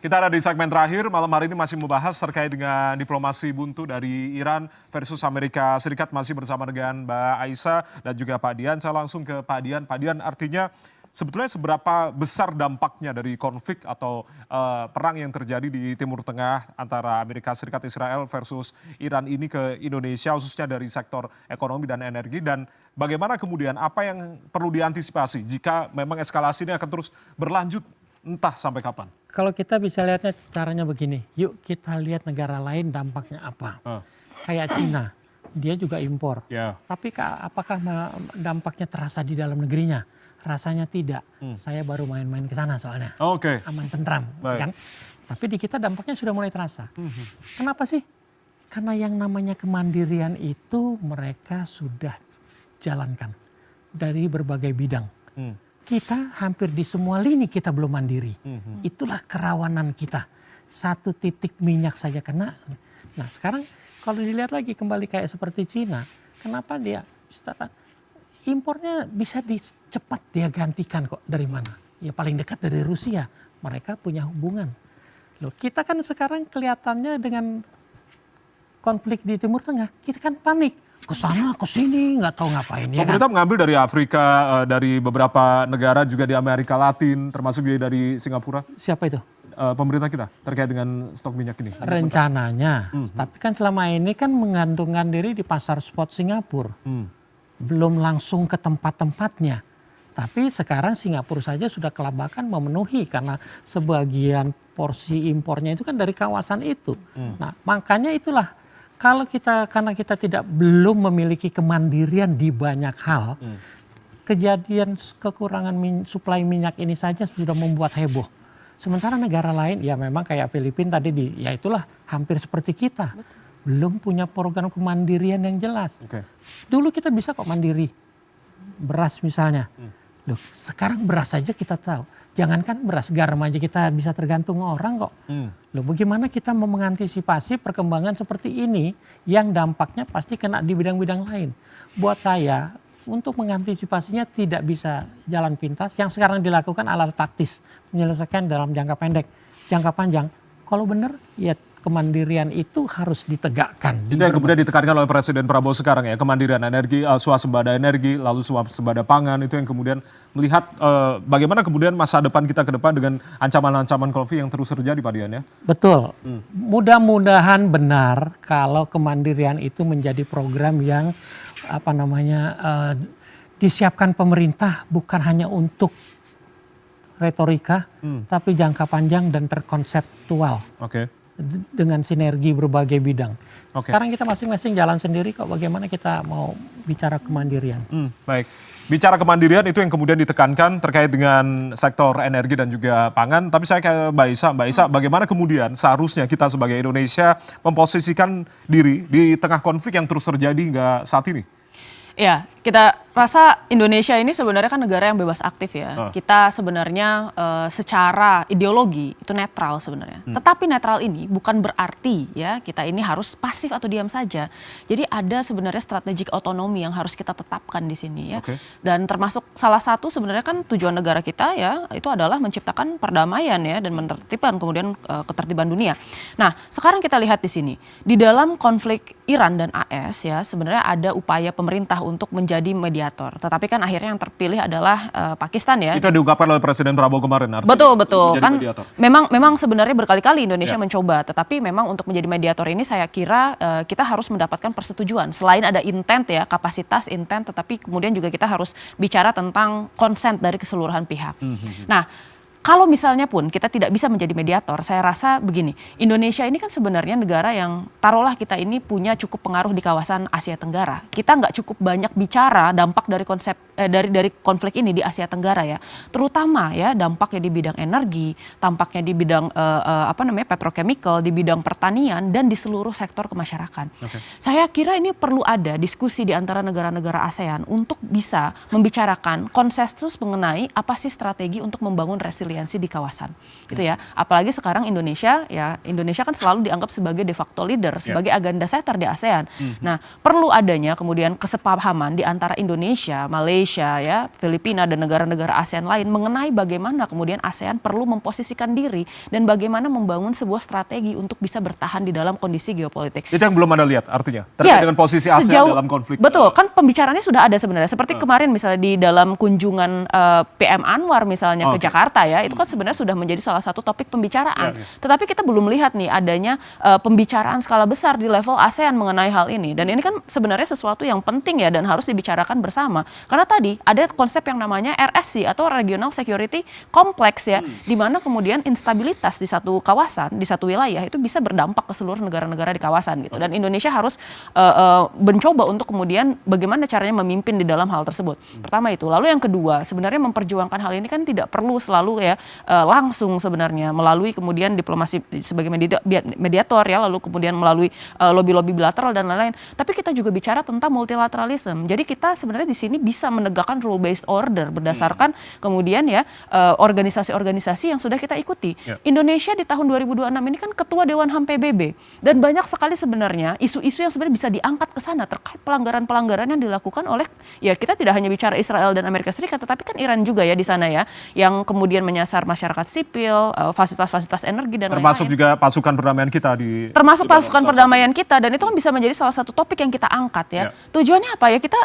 Kita ada di segmen terakhir, malam hari ini masih membahas terkait dengan diplomasi buntu dari Iran versus Amerika Serikat, masih bersama dengan Mbak Aisyah dan juga Pak Dian. Saya langsung ke Pak Dian. Pak Dian, artinya sebetulnya seberapa besar dampaknya dari konflik atau perang yang terjadi di Timur Tengah antara Amerika Serikat, Israel versus Iran ini ke Indonesia, khususnya dari sektor ekonomi dan energi, dan bagaimana kemudian apa yang perlu diantisipasi jika memang eskalasi ini akan terus berlanjut entah sampai kapan? Kalau kita bisa lihatnya caranya begini, yuk kita lihat negara lain dampaknya apa. Kayak Cina, dia juga impor. Tapi apakah dampaknya terasa di dalam negerinya? Rasanya tidak. Saya baru main-main ke sana soalnya. Aman tentram. Kan? Tapi di kita dampaknya sudah mulai terasa. Kenapa sih? Karena yang namanya kemandirian itu mereka sudah jalankan dari berbagai bidang. Kita hampir di semua lini kita belum mandiri. Itulah kerawanan kita. Satu titik minyak saja kena. Nah sekarang kalau dilihat lagi kembali kayak seperti Cina. Kenapa dia impornya bisa cepat dia gantikan kok, dari mana? Ya paling dekat dari Rusia. Mereka punya hubungan. Loh, kita kan sekarang kelihatannya dengan konflik di Timur Tengah, kita kan panik. Ke sana, ke sini, nggak tahu ngapain. Pemerintah mengambil dari Afrika, dari beberapa negara, juga di Amerika Latin, termasuk juga dari Singapura. Siapa itu? Pemerintah kita terkait dengan stok minyak ini. Rencananya, tapi kan selama ini kan menggantungkan diri di pasar spot Singapura. Belum langsung ke tempat-tempatnya. Tapi sekarang Singapura saja sudah kelabakan memenuhi karena sebagian porsi impornya itu kan dari kawasan itu. Nah makanya itulah. Kalau karena kita belum memiliki kemandirian di banyak hal, kejadian kekurangan suplai minyak ini saja sudah membuat heboh. Sementara negara lain, ya memang kayak Filipina tadi, ya itulah hampir seperti kita. Belum punya program kemandirian yang jelas. Dulu kita bisa kok mandiri, beras misalnya. Loh, sekarang beras saja kita tahu. Jangankan beras, garam aja kita bisa tergantung orang kok. Loh, bagaimana kita mau mengantisipasi perkembangan seperti ini yang dampaknya pasti kena di bidang-bidang lain. Buat saya, untuk mengantisipasinya tidak bisa jalan pintas. Yang sekarang dilakukan adalah taktis, menyelesaikan dalam jangka pendek. Jangka panjang, kalau benar ya kemandirian itu harus ditegakkan. Itu yang kemudian ditekankan oleh Presiden Prabowo sekarang ya, kemandirian energi, swasembada energi, lalu swasembada pangan, itu yang kemudian melihat bagaimana kemudian masa depan kita ke depan dengan ancaman-ancaman konflik yang terus terjadi, Pak Dian ya. Betul. Mudah-mudahan benar kalau kemandirian itu menjadi program yang disiapkan pemerintah bukan hanya untuk retorika, tapi jangka panjang dan terkonseptual. Dengan sinergi berbagai bidang. Sekarang kita masing-masing jalan sendiri kok, bagaimana kita mau bicara kemandirian. Baik, bicara kemandirian itu yang kemudian ditekankan terkait dengan sektor energi dan juga pangan. Tapi saya ke Mbak Isa, bagaimana kemudian seharusnya kita sebagai Indonesia memposisikan diri di tengah konflik yang terus terjadi hingga saat ini? Ya, kita rasa Indonesia ini sebenarnya kan negara yang bebas aktif ya. Kita sebenarnya secara ideologi itu netral sebenarnya. Tetapi netral ini bukan berarti ya kita ini harus pasif atau diam saja. Jadi ada sebenarnya strategik otonomi yang harus kita tetapkan di sini ya. Dan termasuk salah satu sebenarnya kan tujuan negara kita ya itu adalah menciptakan perdamaian ya dan menertibkan kemudian ketertiban dunia. Nah, sekarang kita lihat di sini. Di dalam konflik Iran dan AS ya sebenarnya ada upaya pemerintah untuk menjadi mediator. Tetapi kan akhirnya yang terpilih adalah Pakistan ya. Itu diungkapkan oleh Presiden Prabowo kemarin. Betul kan. Memang sebenarnya berkali-kali Indonesia mencoba. Tetapi memang untuk menjadi mediator ini saya kira kita harus mendapatkan persetujuan. Selain ada intent ya, kapasitas intent, tetapi kemudian juga kita harus bicara tentang consent dari keseluruhan pihak. Nah, kalau misalnya pun kita tidak bisa menjadi mediator, saya rasa begini, Indonesia ini kan sebenarnya negara yang taruhlah kita ini punya cukup pengaruh di kawasan Asia Tenggara. Kita nggak cukup banyak bicara dampak dari dari konflik ini di Asia Tenggara ya, terutama ya dampaknya di bidang energi, tampaknya di bidang petrochemical, di bidang pertanian dan di seluruh sektor kemasyarakatan. Saya kira ini perlu ada diskusi di antara negara-negara ASEAN untuk bisa membicarakan konsensus mengenai apa sih strategi untuk membangun resiliensi beraliansi di kawasan. Gitu ya. Apalagi sekarang Indonesia kan selalu dianggap sebagai de facto leader, sebagai agenda setter di ASEAN. Nah, perlu adanya kemudian kesepahaman di antara Indonesia, Malaysia, ya, Filipina dan negara-negara ASEAN lain mengenai bagaimana kemudian ASEAN perlu memposisikan diri dan bagaimana membangun sebuah strategi untuk bisa bertahan di dalam kondisi geopolitik. Itu yang belum Anda lihat artinya terkait dengan posisi ASEAN dalam konflik. Betul, kan pembicaraannya sudah ada sebenarnya. Seperti kemarin misalnya di dalam kunjungan PM Anwar misalnya ke Jakarta ya, itu kan sebenarnya sudah menjadi salah satu topik pembicaraan. Tetapi kita belum lihat nih adanya pembicaraan skala besar di level ASEAN mengenai hal ini. Dan ini kan sebenarnya sesuatu yang penting ya dan harus dibicarakan bersama. Karena tadi ada konsep yang namanya RSC atau Regional Security Complex ya, di mana kemudian instabilitas di satu kawasan, di satu wilayah itu bisa berdampak ke seluruh negara-negara di kawasan gitu. Dan Indonesia harus mencoba untuk kemudian bagaimana caranya memimpin di dalam hal tersebut. Pertama itu. Lalu yang kedua, sebenarnya memperjuangkan hal ini kan tidak perlu selalu ya langsung sebenarnya melalui kemudian diplomasi sebagai mediator ya, lalu kemudian melalui lobby-lobby bilateral dan lain-lain. Tapi kita juga bicara tentang multilateralism. Jadi kita sebenarnya di sini bisa menegakkan rule based order berdasarkan kemudian ya organisasi-organisasi yang sudah kita ikuti. Indonesia di tahun 2026 ini kan ketua Dewan HAM PBB dan banyak sekali sebenarnya isu-isu yang sebenarnya bisa diangkat ke sana terkait pelanggaran-pelanggaran yang dilakukan oleh ya kita tidak hanya bicara Israel dan Amerika Serikat tetapi kan Iran juga ya di sana ya yang kemudian menyasar masyarakat sipil, fasilitas-fasilitas energi dan lain-lain. Termasuk juga pasukan perdamaian kita termasuk pasukan perdamaian kita dan itu kan bisa menjadi salah satu topik yang kita angkat ya. Tujuannya apa ya? Kita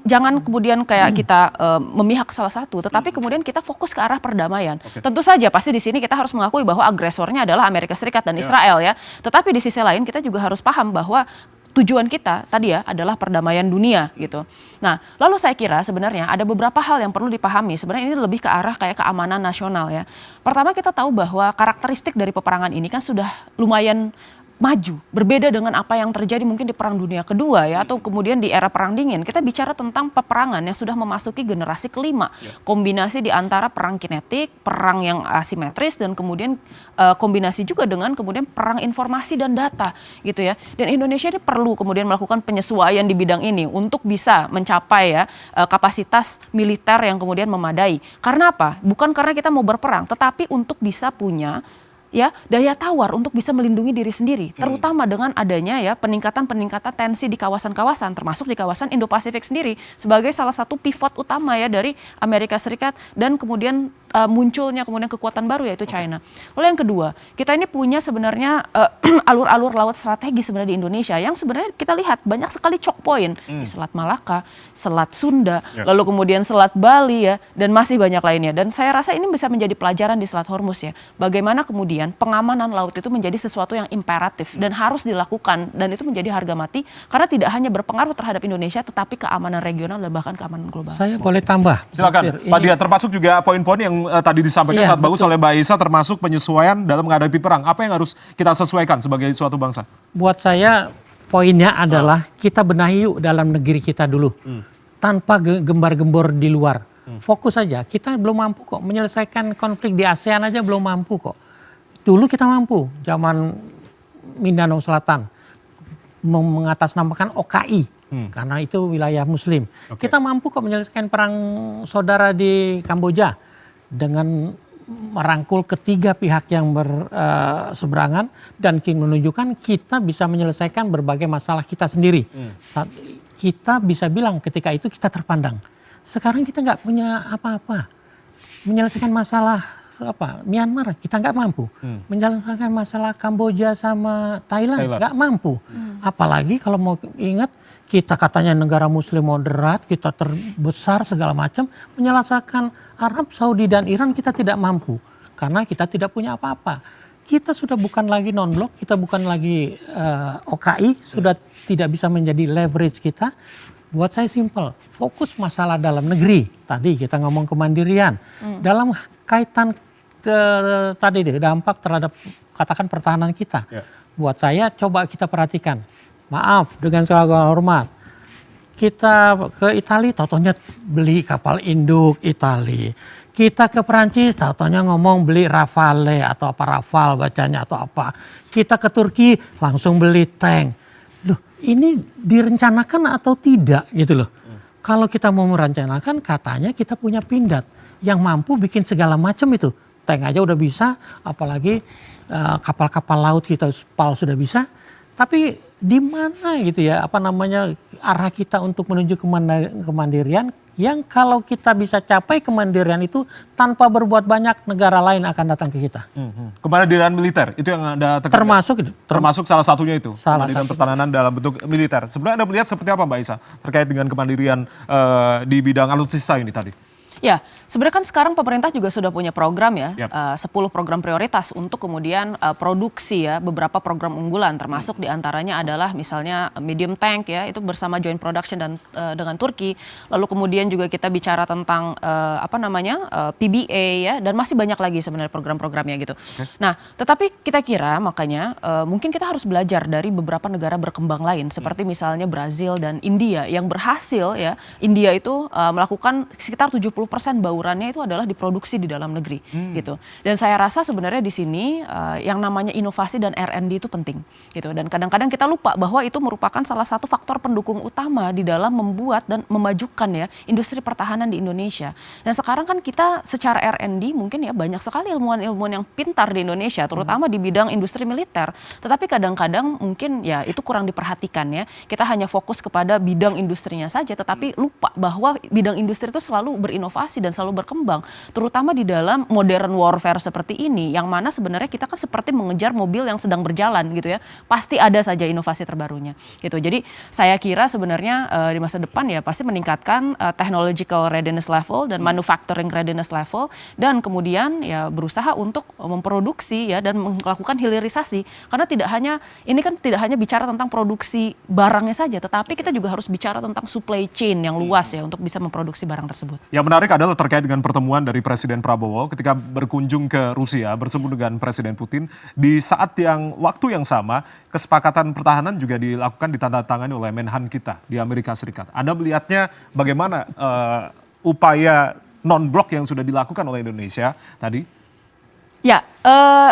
jangan kemudian kayak kita memihak salah satu tetapi kemudian kita fokus ke arah perdamaian. Tentu saja pasti di sini kita harus mengakui bahwa agresornya adalah Amerika Serikat dan Israel ya. Tetapi di sisi lain kita juga harus paham bahwa tujuan kita tadi ya adalah perdamaian dunia gitu. Nah, lalu saya kira sebenarnya ada beberapa hal yang perlu dipahami. Sebenarnya ini lebih ke arah kayak keamanan nasional ya. Pertama kita tahu bahwa karakteristik dari peperangan ini kan sudah lumayan maju, berbeda dengan apa yang terjadi mungkin di Perang Dunia Kedua ya atau kemudian di era Perang Dingin. Kita bicara tentang peperangan yang sudah memasuki generasi kelima. Kombinasi di antara perang kinetik, perang yang asimetris dan kemudian kombinasi juga dengan kemudian perang informasi dan data gitu ya. Dan Indonesia ini perlu kemudian melakukan penyesuaian di bidang ini untuk bisa mencapai ya kapasitas militer yang kemudian memadai. Karena apa? Bukan karena kita mau berperang, tetapi untuk bisa punya ya daya tawar untuk bisa melindungi diri sendiri, terutama dengan adanya ya peningkatan tensi di kawasan-kawasan, termasuk di kawasan Indo-Pasifik sendiri sebagai salah satu pivot utama ya dari Amerika Serikat dan kemudian munculnya kemudian kekuatan baru yaitu China. Lalu yang kedua, kita ini punya sebenarnya alur-alur laut strategi sebenarnya di Indonesia yang sebenarnya kita lihat banyak sekali choke point di Selat Malaka, Selat Sunda, lalu kemudian Selat Bali ya dan masih banyak lainnya. Dan saya rasa ini bisa menjadi pelajaran di Selat Hormuz ya. Bagaimana kemudian pengamanan laut itu menjadi sesuatu yang imperatif dan harus dilakukan dan itu menjadi harga mati karena tidak hanya berpengaruh terhadap Indonesia tetapi keamanan regional dan bahkan keamanan global. Saya boleh tambah. Silakan Pak Dian, termasuk juga poin-poin yang tadi disampaikan sangat bagus oleh Mbak Aisa termasuk penyesuaian dalam menghadapi perang. Apa yang harus kita sesuaikan sebagai suatu bangsa? Buat saya poinnya adalah kita benahi yuk dalam negeri kita dulu. Tanpa gembar-gembor di luar. Fokus saja, kita belum mampu kok menyelesaikan konflik di ASEAN aja belum mampu kok. Dulu kita mampu, zaman Mindanao Selatan mengatasnamakan OKI karena itu wilayah Muslim. Kita mampu kok menyelesaikan perang saudara di Kamboja dengan merangkul ketiga pihak yang berseberangan dan menunjukkan kita bisa menyelesaikan berbagai masalah kita sendiri. Kita bisa bilang ketika itu kita terpandang. Sekarang kita nggak punya apa-apa. Menyelesaikan masalah Myanmar kita nggak mampu. Menyelesaikan masalah Kamboja sama Thailand nggak mampu. Apalagi kalau mau ingat kita katanya negara Muslim moderat, kita terbesar segala macam, menyelesaikan Arab, Saudi dan Iran kita tidak mampu karena kita tidak punya apa-apa. Kita sudah bukan lagi non-blok, kita bukan lagi OKI, sudah tidak bisa menjadi leverage kita. Buat saya simple, fokus masalah dalam negeri. Tadi kita ngomong kemandirian. Dalam kaitan tadi dampak terhadap katakan pertahanan kita. Buat saya coba kita perhatikan. Maaf dengan segala hormat. Kita ke Italia, taunya beli kapal induk Italia. Kita ke Perancis, taunya ngomong beli Rafale atau apa Rafale bacanya atau apa. Kita ke Turki, langsung beli tank. Loh, ini direncanakan atau tidak gitu loh. Kalau kita mau merencanakan, katanya kita punya pindad yang mampu bikin segala macam itu. tank aja udah bisa, apalagi kapal-kapal laut kita PAL sudah bisa. Tapi di mana gitu ya, apa namanya, arah kita untuk menuju kemandirian yang kalau kita bisa capai kemandirian itu tanpa berbuat banyak, negara lain akan datang ke kita. Kemandirian militer itu yang Anda tekankan. Termasuk itu. Termasuk salah satunya itu, Salah kemandirian satu. pertahanan dalam bentuk militer. Sebenarnya Anda melihat seperti apa Mbak Isa terkait dengan kemandirian di bidang alutsista ini tadi? Ya, sebenarnya kan sekarang pemerintah juga sudah punya program ya, Yap. 10 program prioritas untuk kemudian produksi ya, beberapa program unggulan termasuk diantaranya adalah misalnya medium tank ya, itu bersama joint production dan dengan Turki. Lalu kemudian juga kita bicara tentang PBA ya, dan masih banyak lagi sebenarnya program-programnya gitu. Nah, tetapi kita kira makanya mungkin kita harus belajar dari beberapa negara berkembang lain seperti misalnya Brazil dan India yang berhasil ya. India itu melakukan sekitar 70% baurannya itu adalah diproduksi di dalam negeri gitu. Dan saya rasa sebenarnya di sini yang namanya inovasi dan R&D itu penting gitu. Dan kadang-kadang kita lupa bahwa itu merupakan salah satu faktor pendukung utama di dalam membuat dan memajukan ya industri pertahanan di Indonesia. Dan sekarang kan kita secara R&D mungkin ya banyak sekali ilmuwan-ilmuwan yang pintar di Indonesia terutama di bidang industri militer. Tetapi kadang-kadang mungkin ya itu kurang diperhatikan ya. Kita hanya fokus kepada bidang industrinya saja tetapi lupa bahwa bidang industri itu selalu berinovasi dan selalu berkembang, terutama di dalam modern warfare seperti ini, yang mana sebenarnya kita kan seperti mengejar mobil yang sedang berjalan gitu ya, pasti ada saja inovasi terbarunya gitu. Jadi saya kira sebenarnya di masa depan ya pasti meningkatkan technological readiness level dan manufacturing readiness level, dan kemudian ya berusaha untuk memproduksi ya dan melakukan hilirisasi, karena tidak hanya bicara tentang produksi barangnya saja, tetapi kita juga harus bicara tentang supply chain yang luas ya untuk bisa memproduksi barang tersebut. Yang menarik adalah terkait dengan pertemuan dari Presiden Prabowo ketika berkunjung ke Rusia bersemu dengan Presiden Putin di saat waktu yang sama kesepakatan pertahanan juga dilakukan ditandatangani oleh Menhan kita di Amerika Serikat. Anda melihatnya bagaimana upaya non-blok yang sudah dilakukan oleh Indonesia tadi? Ya,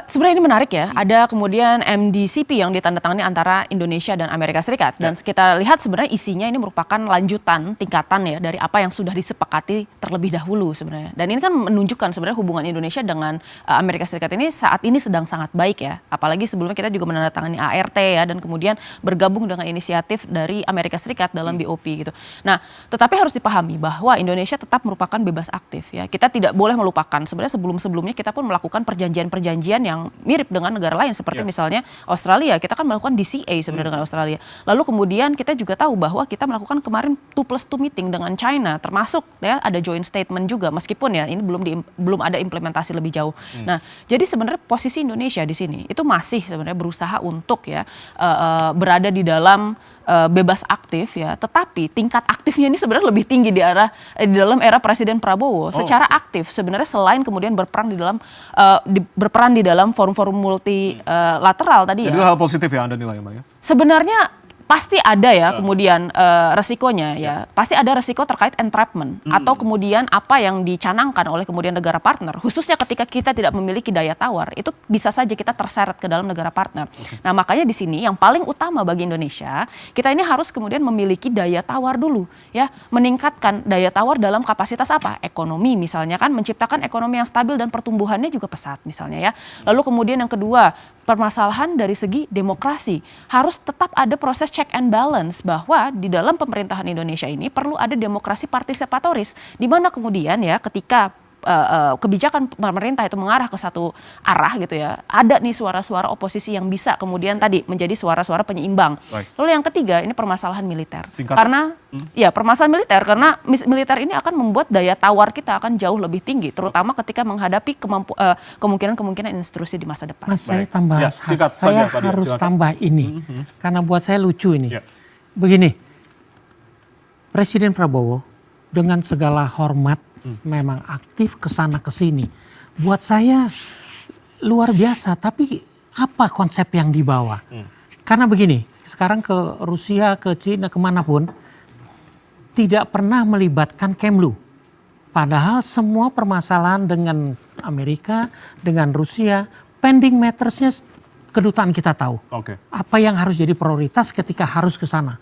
sebenarnya ini menarik ya. Ada kemudian MDCP yang ditandatangani antara Indonesia dan Amerika Serikat. Dan kita lihat sebenarnya isinya ini merupakan lanjutan tingkatan ya dari apa yang sudah disepakati terlebih dahulu sebenarnya. Dan ini kan menunjukkan sebenarnya hubungan Indonesia dengan Amerika Serikat ini saat ini sedang sangat baik ya. Apalagi sebelumnya kita juga menandatangani ART ya, dan kemudian bergabung dengan inisiatif dari Amerika Serikat dalam BOP gitu. Nah, tetapi harus dipahami bahwa Indonesia tetap merupakan bebas aktif ya. Kita tidak boleh melupakan sebenarnya sebelum-sebelumnya kita pun melakukan perjanjian-perjanjian yang mirip dengan negara lain seperti misalnya Australia, kita kan melakukan DCA sebenarnya dengan Australia. Lalu kemudian kita juga tahu bahwa kita melakukan kemarin 2+2 meeting dengan China, termasuk ya ada joint statement juga, meskipun ya ini belum ada implementasi lebih jauh. Nah, jadi sebenarnya posisi Indonesia di sini itu masih sebenarnya berusaha untuk ya berada di dalam bebas aktif ya, tetapi tingkat aktifnya ini sebenarnya lebih tinggi di dalam era Presiden Prabowo. Secara aktif sebenarnya selain kemudian berperan di dalam forum-forum multilateral tadi ya. Jadi hal positif ya Anda nilai Mbak ya? Sebenarnya pasti ada ya kemudian resikonya ya. Pasti ada resiko terkait entrapment atau kemudian apa yang dicanangkan oleh kemudian negara partner, khususnya ketika kita tidak memiliki daya tawar, itu bisa saja kita terseret ke dalam negara partner. Nah, makanya di sini yang paling utama bagi Indonesia, kita ini harus kemudian memiliki daya tawar dulu ya, meningkatkan daya tawar dalam kapasitas apa? Ekonomi misalnya kan, menciptakan ekonomi yang stabil dan pertumbuhannya juga pesat misalnya ya. Lalu kemudian yang kedua, permasalahan dari segi demokrasi. Harus tetap ada proses check and balance bahwa di dalam pemerintahan Indonesia ini perlu ada demokrasi partisipatoris, di mana kemudian ya ketika kebijakan pemerintah itu mengarah ke satu arah gitu ya, ada nih suara-suara oposisi yang bisa kemudian tadi menjadi suara-suara penyeimbang. Lalu yang ketiga ini permasalahan militer. Karena ya permasalahan militer, karena militer ini akan membuat daya tawar kita akan jauh lebih tinggi, terutama ketika menghadapi kemungkinan-kemungkinan instruksi di masa depan. Mas, saya tambah, Ya, singkat saya saja, Pak Dian, harus silakan. tambah ini, karena buat saya lucu ini. Ya. Begini, Presiden Prabowo dengan segala hormat memang aktif kesana kesini. Buat saya luar biasa, tapi apa konsep yang dibawa? Karena begini, sekarang ke Rusia, ke Cina, kemanapun, tidak pernah melibatkan Kemlu. Padahal semua permasalahan dengan Amerika, dengan Rusia, pending mattersnya kedutaan kita tahu. Apa yang harus jadi prioritas ketika harus ke sana.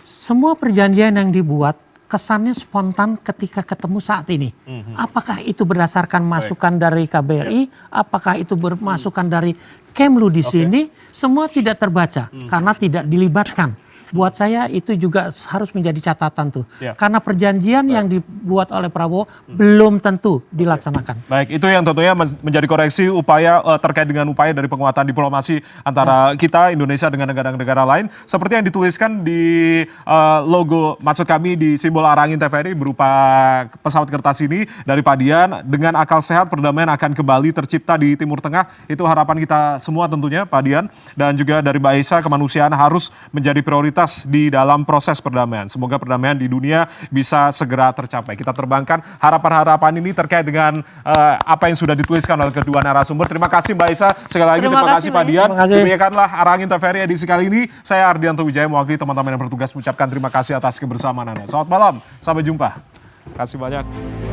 Semua perjanjian yang dibuat kesannya spontan ketika ketemu saat ini. Apakah itu berdasarkan masukan dari KBRI, apakah itu masukan dari Kemlu di sini, semua tidak terbaca karena tidak dilibatkan. Buat saya itu juga harus menjadi catatan tuh. Karena perjanjian yang dibuat oleh Prabowo belum tentu dilaksanakan. Baik, itu yang tentunya menjadi koreksi upaya terkait dengan upaya dari penguatan diplomasi antara kita Indonesia dengan negara-negara lain. Seperti yang dituliskan di logo, maksud kami di simbol arangin TVRI berupa pesawat kertas ini dari Pak Dian, dengan akal sehat perdamaian akan kembali tercipta di Timur Tengah. Itu harapan kita semua tentunya Pak Dian, dan juga dari Mbak Aisyah, kemanusiaan harus menjadi prioritas di dalam proses perdamaian. Semoga perdamaian di dunia bisa segera tercapai. Kita terbangkan harapan-harapan ini terkait dengan apa yang sudah dituliskan oleh kedua narasumber. Terima kasih Mbak Aisyah. Sekali lagi terima kasih Pak Dian. Demikianlah Arangin TVRI edisi kali ini. Saya Ardianto Wijaya mewakili teman-teman yang bertugas mengucapkan terima kasih atas kebersamaan Anda. Selamat malam, sampai jumpa. Terima kasih banyak.